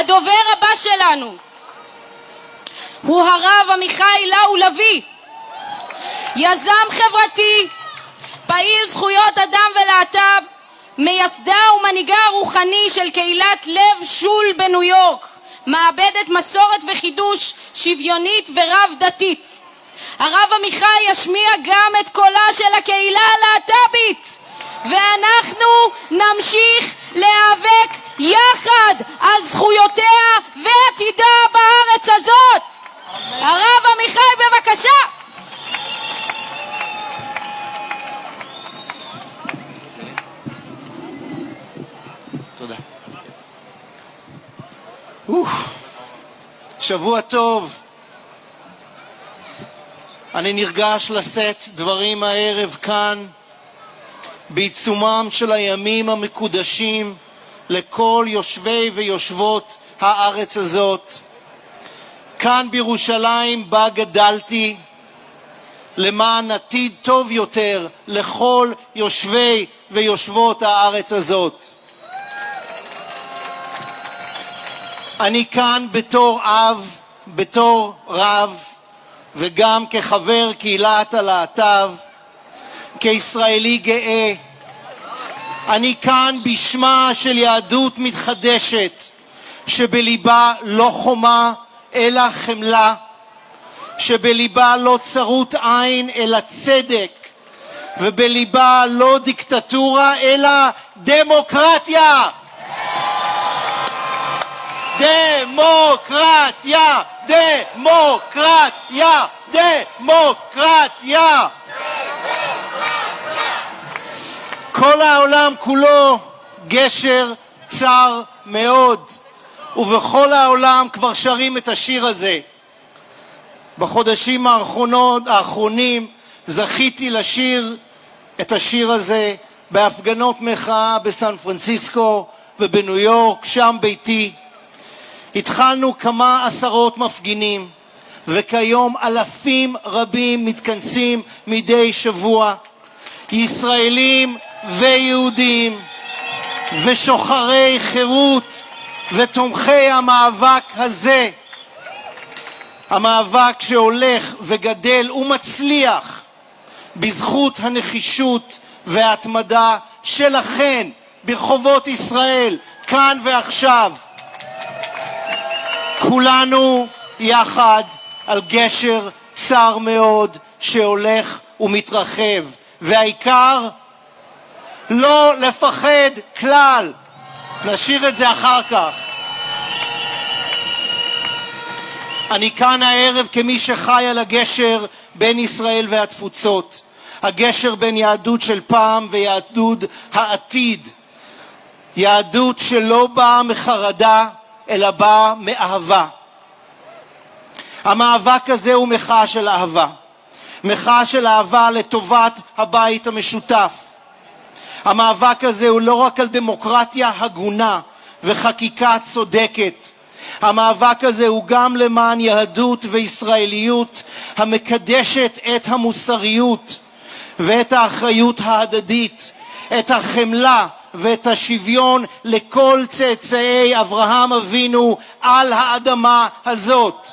הדובר הבא שלנו הוא הרב עמיחי לאו לביא, יזם חברתי, פעיל זכויות אדם ולהט"ב, מייסדה ומנהיגה הרוחני של קהילת לב שול בניו יורק, מעבדת מסורת וחידוש שוויונית ורב דתית. הרב עמיחי ישמיע גם את קולה של הקהילה הלהט"בית, ואנחנו נמשיך להיאבק יחד על זכויותיה ועתידה בארץ הזאת. הרב עמיחי, בבקשה. תודה. שבוע טוב. אני נרגש לשאת דברים הערב כאן בעיצומם של הימים המקודשים לכל יושבי ויושבות הארץ הזאת. כאן בירושלים בה גדלתי, למען עתיד טוב יותר לכל יושבי ויושבות הארץ הזאת. אני כאן בתור אב, בתור רב, וגם כחבר קהילת הלהט"ב, כישראלי גאה. אני כאן בשמה של יהדות מתחדשת, שבליבה לא חומה אלא חמלה, שבליבה לא צרות עין אלא צדק, ובליבה לא דיקטטורה אלא דמוקרטיה. דמוקרטיה, דמוקרטיה, דמוקרטיה. כל העולם כולו גשר צר מאוד, ובכל העולם כבר שרים את השיר הזה. בחודשים האחרונים זכיתי לשיר את השיר הזה בהפגנות מחאה בסן פרנסיסקו ובניו יורק, שם ביתי. התחלנו כמה עשרות מפגינים, וכיום אלפים רבים מתכנסים מדי שבוע, ישראלים ויהודים ושוחרי חירות ותומכי המאבק הזה, המאבק שהולך וגדל ומצליח בזכות הנחישות וההתמדה שלכן ברחובות ישראל, כאן ועכשיו. כולנו יחד על גשר צר מאוד שהולך ומתרחב, והעיקר לא לפחד כלל. נשאיר את זה אחר כך. אני כאן הערב כמי שחי על הגשר בין ישראל והתפוצות, הגשר בין יהדות של פעם ויהדות העתיד, יהדות שלא באה מחרדה אלא באה מאהבה. המאבק הזה הוא מחאה של אהבה, מחאה של אהבה לטובת הבית המשותף. המאבק הזה הוא לא רק על דמוקרטיה הגונה וחקיקה צודקת, המאבק הזה הוא גם למען יהדות וישראליות המקדשת את המוסריות ואת האחריות ההדדית, את החמלה ואת השוויון לכל צאצאי אברהם אבינו על האדמה הזאת.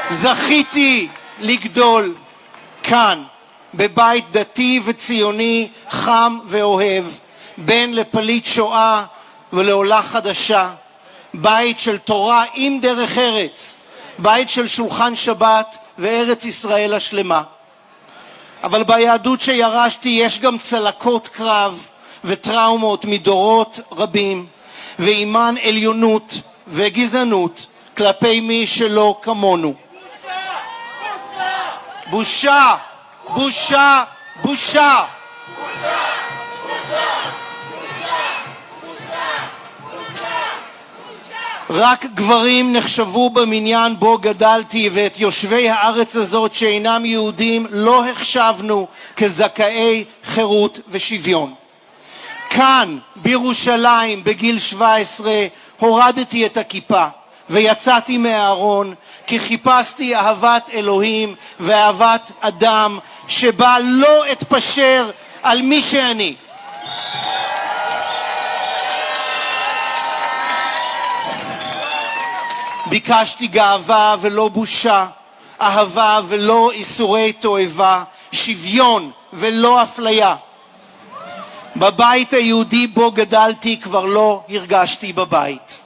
זכיתי לגדול כאן בבית דתי וציוני חם ואוהב, בן לפליט שואה ולעולה חדשה, בית של תורה עם דרך ארץ, בית של שולחן שבת וארץ ישראל השלמה. אבל ביהדות שירשתי יש גם צלקות קרב וטראומות מדורות רבים, ועימן עליונות וגזענות כלפי מי שלא כמונו. בושה, בושה, בושה. רק גברים נחשבו במניין בו גדלתי, ואת יושבי הארץ הזאת שאינם יהודים לא החשבנו כזכאי חירות ושוויון. כאן בירושלים בגיל 17 הורדתי את הכיפה ויצאתי מהארון, כי חיפשתי אהבת אלוהים ואהבת אדם שבה לא אתפשר על מי שאני. ביקשתי גאווה ולא בושה, אהבה ולא איסורי תועבה, שוויון ולא אפליה. בבית היהודי בו גדלתי כבר לא הרגשתי בבית,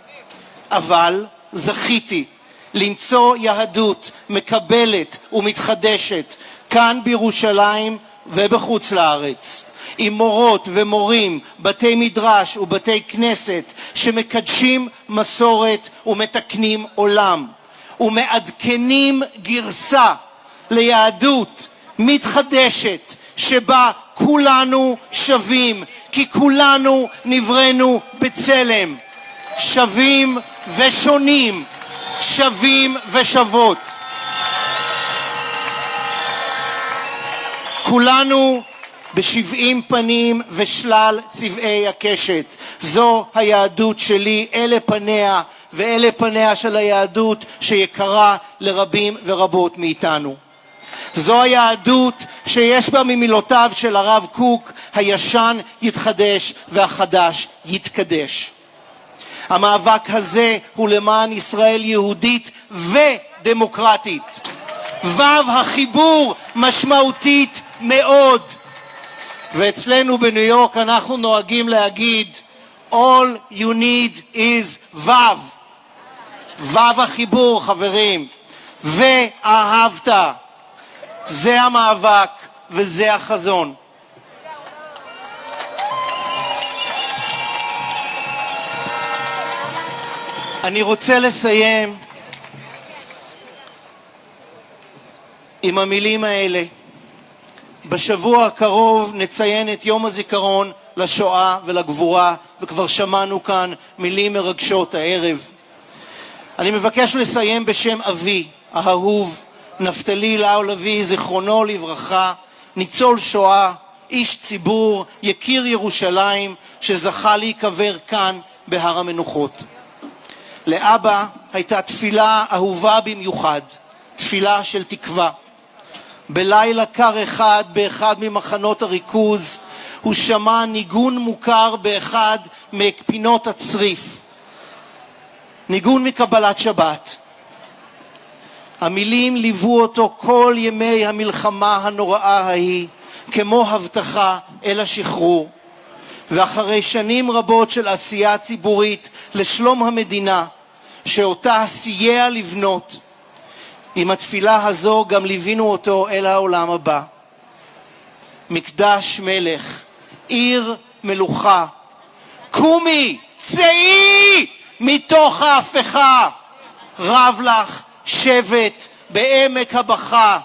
אבל זכיתי למצוא יהדות מקבלת ומתחדשת כאן בירושלים ובחוץ לארץ, עם מורות ומורים, בתי מדרש ובתי כנסת שמקדשים מסורת ומתקנים עולם ומעדכנים גרסה ליהדות מתחדשת שבה כולנו שווים, כי כולנו נבראנו בצלם, שווים ושונים, שווים ושוות. כולנו בשבעים פנים ושלל צבעי הקשת. זו היהדות שלי, אלה פניה ואלה פניה של היהדות שיקרה לרבים ורבות מאיתנו. זו היהדות שיש בה ממילותיו של הרב קוק, הישן יתחדש והחדש יתקדש. המאבק הזה הוא למען ישראל יהודית ודמוקרטית. החיבור משמעותית מאוד. ואצלנו בניו יורק אנחנו נוהגים להגיד all you need is החיבור, חברים. ואהבת. זה המאבק וזה החזון. אני רוצה לסיים עם המילים האלה. בשבוע הקרוב נציין את יום הזיכרון לשואה ולגבורה, וכבר שמענו כאן מילים מרגשות הערב. אני מבקש לסיים בשם אבי האהוב, נפתלי לאו לביא, זיכרונו לברכה, ניצול שואה, איש ציבור, יקיר ירושלים, שזכה להיקבר כאן בהר המנוחות. לאבא הייתה תפילה אהובה במיוחד, תפילה של תקווה. בלילה קר אחד באחד ממחנות הריכוז הוא שמע ניגון מוכר באחד מפינות הצריף, ניגון מקבלת שבת. המילים ליוו אותו כל ימי המלחמה הנוראה ההיא, כמו הבטחה אל השחרור. ואחרי שנים רבות של עשייה ציבורית לשלום המדינה, שאותה סייע לבנות, עם התפילה הזו גם ליווינו אותו אל העולם הבא. מקדש מלך, עיר מלוכה, קומי, צאי מתוך ההפכה, רב לך שבט בעמק הבכה,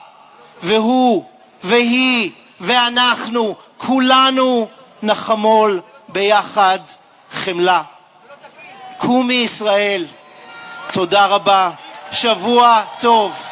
והוא והיא ואנחנו כולנו נחמול ביחד חמלה. קומי ישראל. תודה רבה, שבוע טוב.